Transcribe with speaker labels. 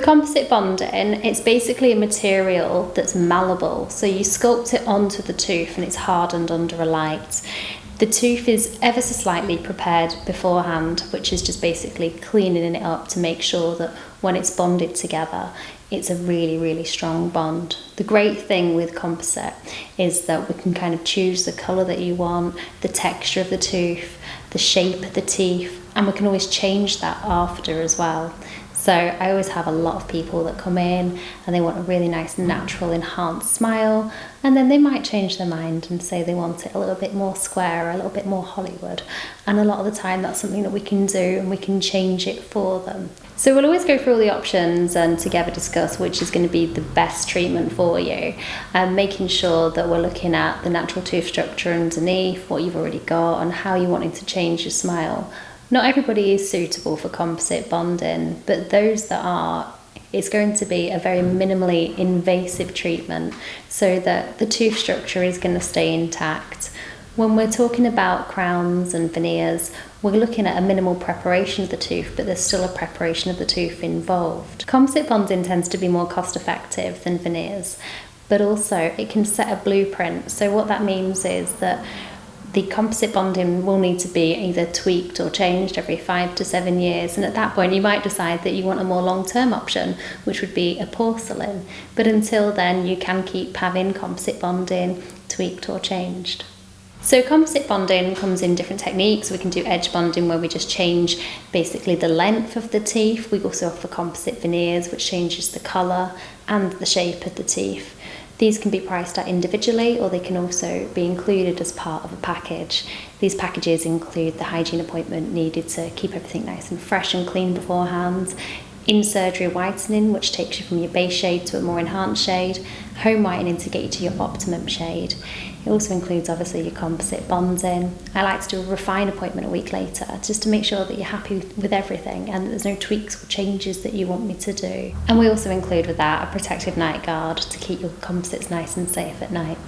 Speaker 1: Composite bonding, it's basically a material that's malleable. So you sculpt it onto the tooth and it's hardened under a light. The tooth is ever so slightly prepared beforehand, which is just basically cleaning it up to make sure that when it's bonded together, it's a really, really strong bond. The great thing with composite is that we can kind of choose the colour that you want, the texture of the tooth, the shape of the teeth, and we can always change that after as well. So I always have a lot of people that come in and they want a really nice natural enhanced smile, and then they might change their mind and say they want it a little bit more square, a little bit more Hollywood, and a lot of the time that's something that we can do and we can change it for them. So we'll always go through all the options and together discuss which is going to be the best treatment for you, and making sure that we're looking at the natural tooth structure underneath, what you've already got, and how you're wanting to change your smile. Not everybody is suitable for composite bonding, but those that are, it's going to be a very minimally invasive treatment so that the tooth structure is going to stay intact. When we're talking about crowns and veneers, we're looking at a minimal preparation of the tooth, but there's still a preparation of the tooth involved. Composite bonding tends to be more cost effective than veneers, but also it can set a blueprint. So what that means is that the composite bonding will need to be either tweaked or changed every 5 to 7 years, and at that point you might decide that you want a more long-term option, which would be a porcelain. But until then you can keep having composite bonding tweaked or changed. So composite bonding comes in different techniques. We can do edge bonding where we just change basically the length of the teeth. We also offer composite veneers which changes the colour and the shape of the teeth. These can be priced at individually, or they can also be included as part of a package. These packages include the hygiene appointment needed to keep everything nice and fresh and clean beforehand, in-surgery whitening, which takes you from your base shade to a more enhanced shade, home whitening to get you to your optimum shade. It also includes obviously your composite bonding. I like to do a refine appointment a week later just to make sure that you're happy with everything and that there's no tweaks or changes that you want me to do. And we also include with that a protective night guard to keep your composites nice and safe at night.